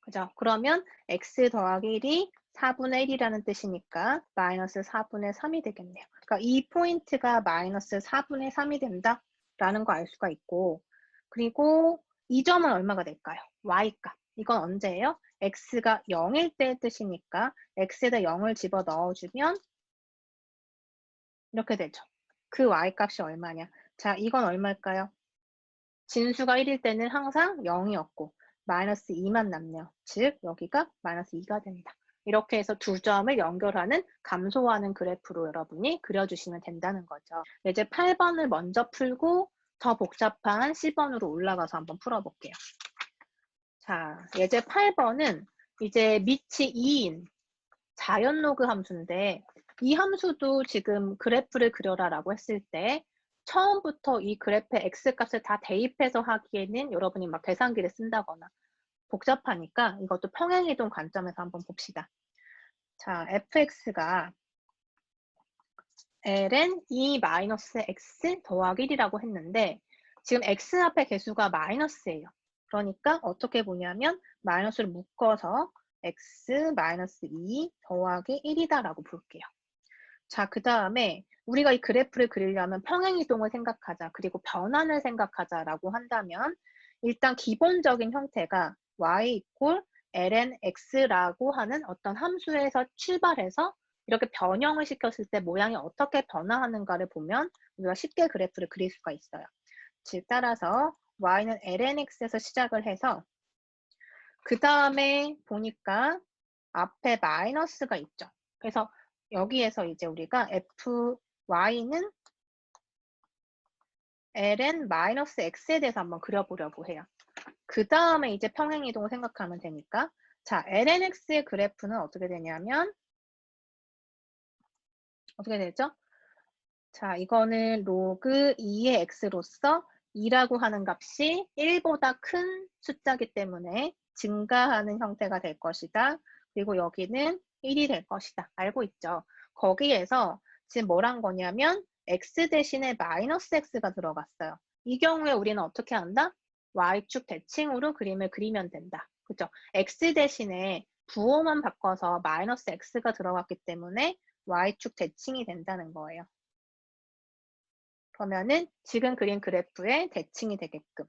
그죠? 그러면 x 더하기 1이 4분의 1이라는 뜻이니까 마이너스 4분의 3이 되겠네요. 그러니까 이 포인트가 마이너스 4분의 3이 된다라는 거 알 수가 있고 그리고 이 점은 얼마가 될까요? y값. 이건 언제예요? x가 0일 때의 뜻이니까 x에다 0을 집어 넣어주면 이렇게 되죠. 그 y값이 얼마냐? 자, 이건 얼마일까요? 진수가 1일 때는 항상 0이었고 마이너스 2만 남네요. 즉 여기가 마이너스 2가 된다. 이렇게 해서 두 점을 연결하는 감소하는 그래프로 여러분이 그려주시면 된다는 거죠. 이제 8번을 먼저 풀고 더 복잡한 10번으로 올라가서 한번 풀어볼게요. 자, 예제 8번은 이제 밑이 2인 자연 로그 함수인데 이 함수도 지금 그래프를 그려라라고 했을 때 처음부터 이 그래프의 x값을 다 대입해서 하기에는 여러분이 막 계산기를 쓴다거나 복잡하니까 이것도 평행이동 관점에서 한번 봅시다. 자, fx가 ln 2-x 더하기 1이라고 했는데 지금 x 앞에 개수가 마이너스예요. 그러니까 어떻게 보냐면 마이너스를 묶어서 x-2 더하기 1이다라고 볼게요. 자, 그 다음에 우리가 이 그래프를 그리려면 평행이동을 생각하자. 그리고 변환을 생각하자라고 한다면 일단 기본적인 형태가 y ln x라고 하는 어떤 함수에서 출발해서 이렇게 변형을 시켰을 때 모양이 어떻게 변화하는가를 보면 우리가 쉽게 그래프를 그릴 수가 있어요. 즉 따라서 y는 ln x에서 시작을 해서 그 다음에 보니까 앞에 마이너스가 있죠. 그래서 여기에서 이제 우리가 fy는 ln-x에 대해서 한번 그려보려고 해요. 그 다음에 이제 평행이동을 생각하면 되니까 자, lnx의 그래프는 어떻게 되냐면 어떻게 되죠? 자, 이거는 로그 2의 x로서 2라고 하는 값이 1보다 큰 숫자이기 때문에 증가하는 형태가 될 것이다. 그리고 여기는 1이 될 것이다. 알고 있죠? 거기에서 지금 뭘 한 거냐면 x 대신에 마이너스 x가 들어갔어요. 이 경우에 우리는 어떻게 한다? y축 대칭으로 그림을 그리면 된다. 그죠? x 대신에 부호만 바꿔서 마이너스 x가 들어갔기 때문에 y축 대칭이 된다는 거예요. 그러면은 지금 그린 그래프에 대칭이 되게끔.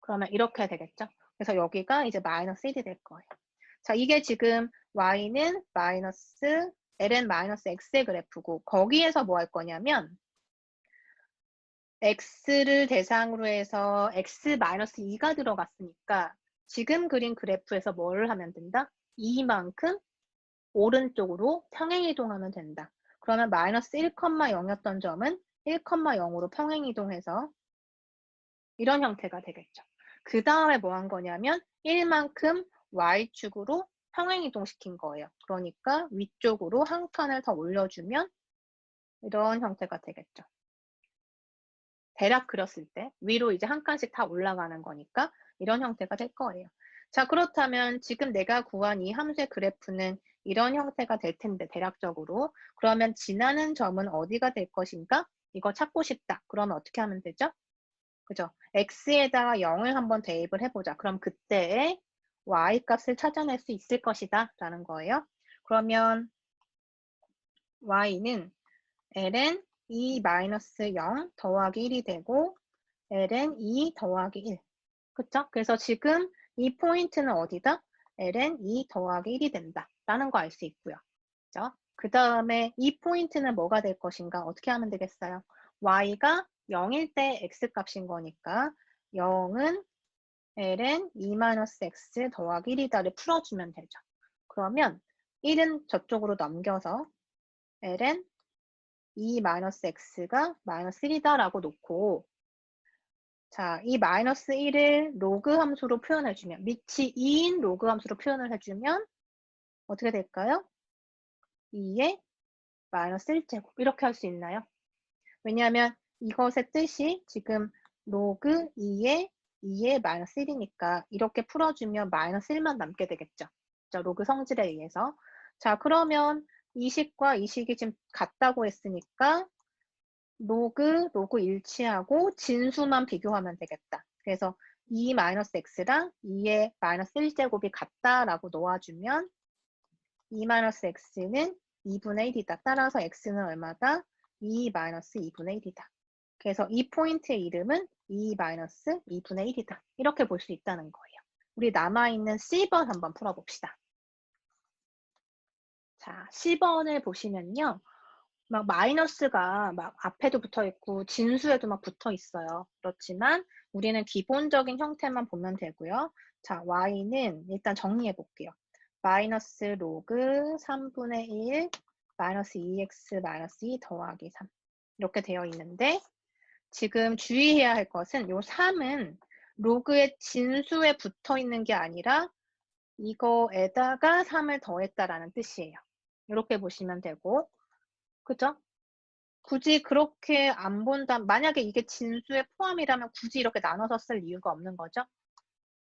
그러면 이렇게 되겠죠? 그래서 여기가 이제 마이너스 1이 될 거예요. 자, 이게 지금 y는 마이너스 ln 마이너스 x의 그래프고 거기에서 뭐 할 거냐면 x를 대상으로 해서 x 마이너스 2가 들어갔으니까 지금 그린 그래프에서 뭘 하면 된다? 2만큼 오른쪽으로 평행이동하면 된다. 그러면 마이너스 1,0였던 점은 1,0으로 평행이동해서 이런 형태가 되겠죠. 그 다음에 뭐 한 거냐면 1만큼 y축으로 평행이동시킨 거예요. 그러니까 위쪽으로 한 칸을 더 올려주면 이런 형태가 되겠죠. 대략 그렸을 때 위로 이제 한 칸씩 다 올라가는 거니까 이런 형태가 될 거예요. 자, 그렇다면 지금 내가 구한 이 함수의 그래프는 이런 형태가 될 텐데 대략적으로 그러면 지나는 점은 어디가 될 것인가? 이거 찾고 싶다. 그러면 어떻게 하면 되죠? 그죠? x에다가 0을 한번 대입을 해보자. 그럼 그때의 y 값을 찾아낼 수 있을 것이다 라는 거예요. 그러면 y는 ln 2-0 더하기 1이 되고 ln 2 더하기 1. 그쵸? 그래서 지금 이 포인트는 어디다? ln 2 더하기 1이 된다 라는 거 알 수 있고요. 그죠? 그 다음에 이 포인트는 뭐가 될 것인가? 어떻게 하면 되겠어요? y가 0일 때 x 값인 거니까 0은 ln 2-x 더하기 1이다를 풀어주면 되죠. 그러면 1은 저쪽으로 넘겨서 ln 2-x가 마이너스 1이다라고 놓고 자, 이 마이너스 1을 로그 함수로 표현해주면 밑이 2인 로그 함수로 표현을 해주면 어떻게 될까요? 2의 마이너스 1제곱 이렇게 할 수 있나요? 왜냐하면 이것의 뜻이 지금 로그 2의 마이너스 1이니까 이렇게 풀어주면 마이너스 1만 남게 되겠죠. 자, 로그 성질에 의해서. 자, 그러면 이 식과 이 식이 지금 같다고 했으니까 로그 일치하고 진수만 비교하면 되겠다. 그래서 2-x랑 2의 마이너스 1제곱이 같다라고 놓아주면 2-x는 2분의 1이다. 따라서 x는 얼마다? 2-2분의 1이다. 그래서 이 포인트의 이름은 2-2분의 1이다. 이렇게 볼 수 있다는 거예요. 우리 남아있는 C번 한번 풀어봅시다. 자, C번을 보시면요. 막 마이너스가 막 앞에도 붙어 있고 진수에도 막 붙어 있어요. 그렇지만 우리는 기본적인 형태만 보면 되고요. 자, y는 일단 정리해 볼게요. 마이너스 로그 3분의 1 마이너스 2x 마이너스 2 더하기 3 이렇게 되어 있는데 지금 주의해야 할 것은 이 3은 로그의 진수에 붙어 있는 게 아니라 이거에다가 3을 더했다라는 뜻이에요. 이렇게 보시면 되고 그죠? 굳이 그렇게 안 본다. 만약에 이게 진수의 포함이라면 굳이 이렇게 나눠서 쓸 이유가 없는 거죠.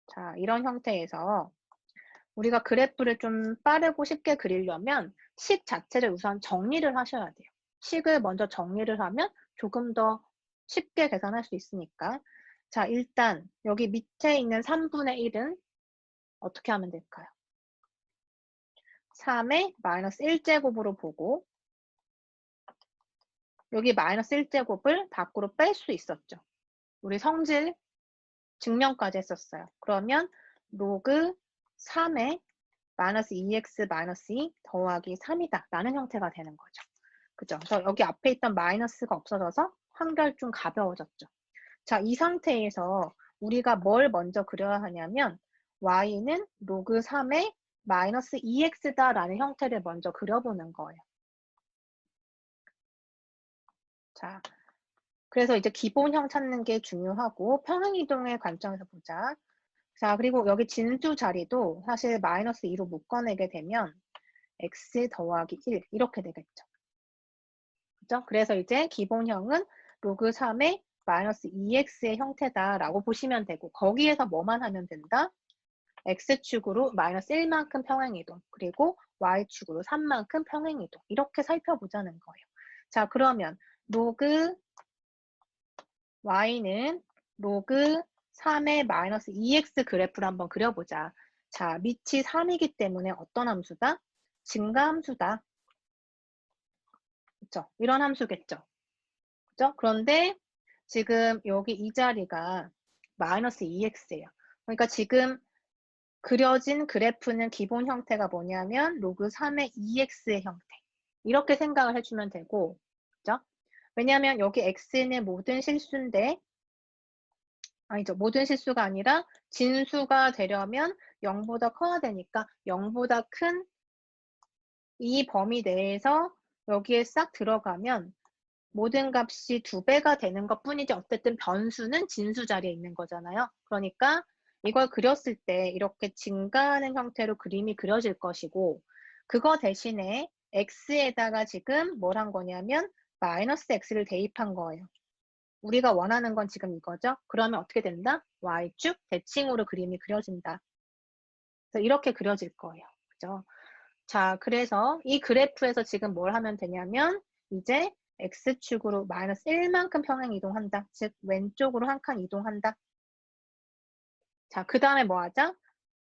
자, 이런 형태에서 우리가 그래프를 좀 빠르고 쉽게 그리려면 식 자체를 우선 정리를 하셔야 돼요. 식을 먼저 정리를 하면 조금 더 쉽게 계산할 수 있으니까. 자, 일단 여기 밑에 있는 3분의 1은 어떻게 하면 될까요? 3의 마이너스 1제곱으로 보고 여기 마이너스 1제곱을 밖으로 뺄 수 있었죠. 우리 성질 증명까지 했었어요. 그러면 로그 3의 마이너스 2x 마이너스 2 더하기 3이다 라는 형태가 되는 거죠. 그죠? 그래서 여기 앞에 있던 마이너스가 없어져서 한결 좀 가벼워졌죠. 자, 이 상태에서 우리가 뭘 먼저 그려야 하냐면 y는 로그 3의 마이너스 2x다 라는 형태를 먼저 그려보는 거예요. 자, 그래서 이제 기본형 찾는 게 중요하고 평행이동의 관점에서 보자. 자, 그리고 여기 진수 자리도 사실 마이너스 2로 묶어내게 되면 x 더하기 1 이렇게 되겠죠. 그죠? 그래서 이제 기본형은 로그 3의 마이너스 2x의 형태다라고 보시면 되고 거기에서 뭐만 하면 된다? x축으로 마이너스 1만큼 평행이동 그리고 y축으로 3만큼 평행이동 이렇게 살펴보자는 거예요. 자, 그러면 로그 y는 로그 3의 마이너스 2x 그래프를 한번 그려보자. 자, 밑이 3이기 때문에 어떤 함수다? 증가함수다. 그쵸? 이런 함수겠죠? 그죠? 그런데 지금 여기 이 자리가 마이너스 2x예요. 그러니까 지금 그려진 그래프는 기본 형태가 뭐냐면 로그 3의 2x의 형태. 이렇게 생각을 해주면 되고, 그죠? 왜냐하면 여기 x는 모든 실수인데, 아니죠. 모든 실수가 아니라 진수가 되려면 0보다 커야 되니까 0보다 큰 이 범위 내에서 여기에 싹 들어가면 모든 값이 2배가 되는 것 뿐이지 어쨌든 변수는 진수 자리에 있는 거잖아요. 그러니까 이걸 그렸을 때 이렇게 증가하는 형태로 그림이 그려질 것이고 그거 대신에 x에다가 지금 뭘 한 거냐면 마이너스 x를 대입한 거예요. 우리가 원하는 건 지금 이거죠. 그러면 어떻게 된다? y축 대칭으로 그림이 그려진다. 그래서 이렇게 그려질 거예요. 그죠? 자, 그래서 이 그래프에서 지금 뭘 하면 되냐면 이제 x축으로 마이너스 1만큼 평행 이동한다. 즉 왼쪽으로 한 칸 이동한다. 자, 그 다음에 뭐 하자?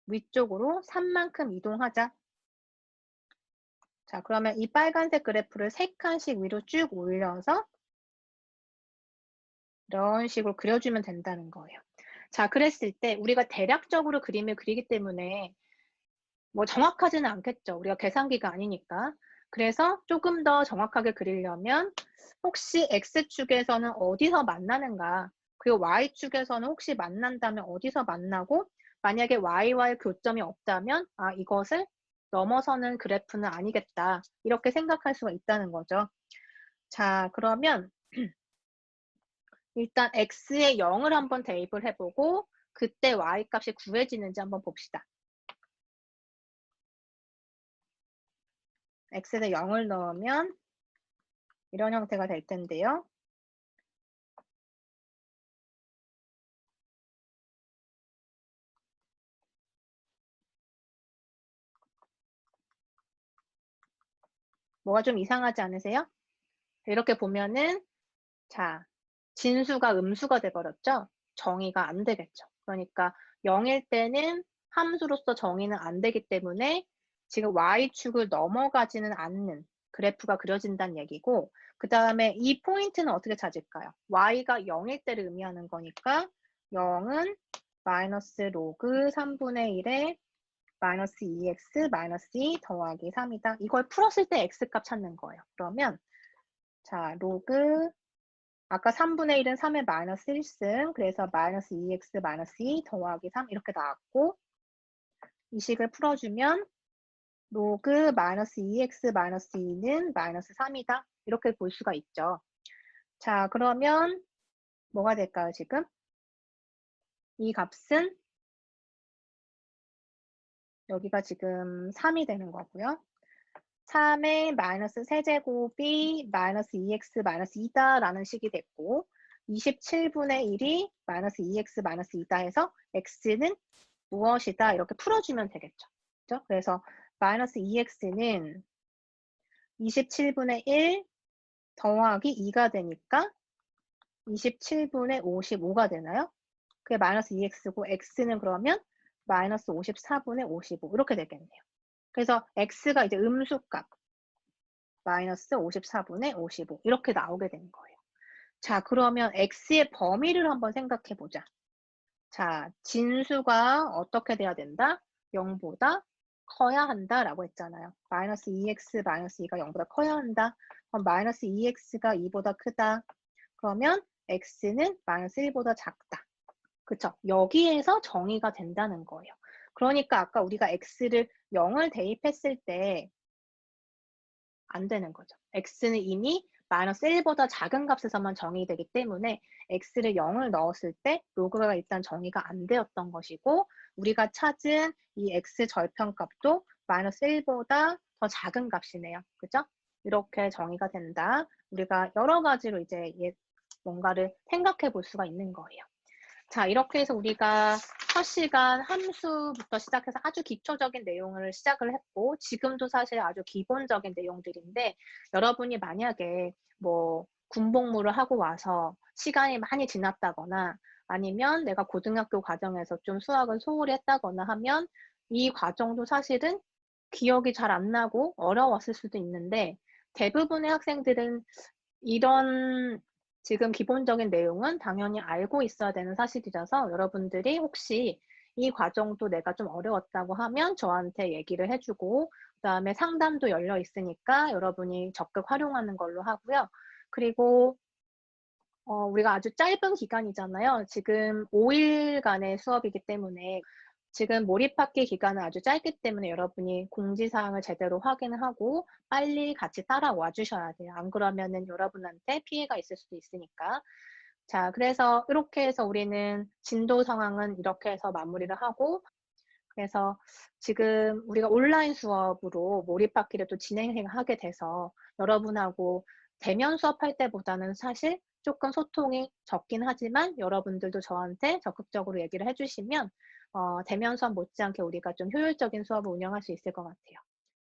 위쪽으로 3만큼 이동하자. 자, 그러면 이 빨간색 그래프를 3칸씩 위로 쭉 올려서 이런 식으로 그려주면 된다는 거예요. 자, 그랬을 때 우리가 대략적으로 그림을 그리기 때문에 뭐 정확하지는 않겠죠. 우리가 계산기가 아니니까. 그래서 조금 더 정확하게 그리려면 혹시 X축에서는 어디서 만나는가, 그리고 Y축에서는 혹시 만난다면 어디서 만나고, 만약에 Y와의 교점이 없다면 아, 이것을 넘어서는 그래프는 아니겠다. 이렇게 생각할 수가 있다는 거죠. 자, 그러면 일단 X에 0을 한번 대입을 해보고 그때 Y 값이 구해지는지 한번 봅시다. X에 0을 넣으면 이런 형태가 될 텐데요. 뭐가 좀 이상하지 않으세요? 이렇게 보면은 자, 진수가 음수가 돼버렸죠? 정의가 안 되겠죠. 그러니까 0일 때는 함수로서 정의는 안 되기 때문에 지금 y축을 넘어가지는 않는 그래프가 그려진다는 얘기고 그 다음에 이 포인트는 어떻게 찾을까요? y가 0일 때를 의미하는 거니까 0은 마이너스 로그 3분의 1에 마이너스 2x 마이너스 2 더하기 3이다. 이걸 풀었을 때 x값 찾는 거예요. 그러면 자 로그 아까 3분의 1은 3의 마이너스 1승 그래서 마이너스 2x 마이너스 2 더하기 3 이렇게 나왔고 이 식을 풀어주면 로그 마이너스 2x 마이너스 2는 마이너스 3이다. 이렇게 볼 수가 있죠. 자 그러면 뭐가 될까요 지금? 이 값은 여기가 지금 3이 되는 거고요. 3의 마이너스 세제곱이 마이너스 2x 마이너스 2다 라는 식이 됐고 27분의 1이 마이너스 2x 마이너스 2다 해서 x는 무엇이다 이렇게 풀어주면 되겠죠. 그렇죠? 그래서 마이너스 2x는 27분의 1 더하기 2가 되니까 27분의 55가 되나요? 그게 마이너스 2x고 x는 그러면 마이너스 54분의 55 이렇게 되겠네요. 그래서 x가 이제 음수값 마이너스 54분의 55 이렇게 나오게 되는 거예요. 자 그러면 x의 범위를 한번 생각해 보자. 자 진수가 어떻게 돼야 된다? 0보다 커야 한다라고 했잖아요. 마이너스 2x 마이너스 2가 0보다 커야 한다. 그럼 마이너스 2x가 2보다 크다. 그러면 x는 마이너스 1보다 작다. 그쵸? 여기에서 정의가 된다는 거예요. 그러니까 아까 우리가 x를 0을 대입했을 때 안 되는 거죠. x는 이미 마이너스 1보다 작은 값에서만 정의되기 때문에 x를 0을 넣었을 때 로그가 일단 정의가 안 되었던 것이고 우리가 찾은 이 x 절편값도 마이너스 1보다 더 작은 값이네요. 그죠? 이렇게 정의가 된다. 우리가 여러 가지로 이제 뭔가를 생각해 볼 수가 있는 거예요. 자, 이렇게 해서 우리가 첫 시간 함수부터 시작해서 아주 기초적인 내용을 시작을 했고 지금도 사실 아주 기본적인 내용들인데 여러분이 만약에 뭐 군복무를 하고 와서 시간이 많이 지났다거나 아니면 내가 고등학교 과정에서 좀 수학을 소홀히 했다거나 하면 이 과정도 사실은 기억이 잘 안 나고 어려웠을 수도 있는데 대부분의 학생들은 이런 지금 기본적인 내용은 당연히 알고 있어야 되는 사실이라서 여러분들이 혹시 이 과정도 내가 좀 어려웠다고 하면 저한테 얘기를 해 주고 그다음에 상담도 열려 있으니까 여러분이 적극 활용하는 걸로 하고요. 그리고 우리가 아주 짧은 기간이잖아요. 지금 5 일간의 수업이기 때문에 지금 몰입학기 기간은 아주 짧기 때문에 여러분이 공지사항을 제대로 확인을 하고 빨리 같이 따라와 주셔야 돼요. 안 그러면은 여러분한테 피해가 있을 수도 있으니까. 자, 그래서 이렇게 해서 우리는 진도 상황은 이렇게 해서 마무리를 하고 그래서 지금 우리가 온라인 수업으로 몰입학기를 또 진행을 하게 돼서 여러분하고 대면 수업할 때보다는 사실 쪼끔 소통이 적긴 하지만 여러분들도 저한테 적극적으로 얘기를 해 주시면 대면 수업 못지않게 우리가 좀 효율적인 수업을 운영할 수 있을 것 같아요.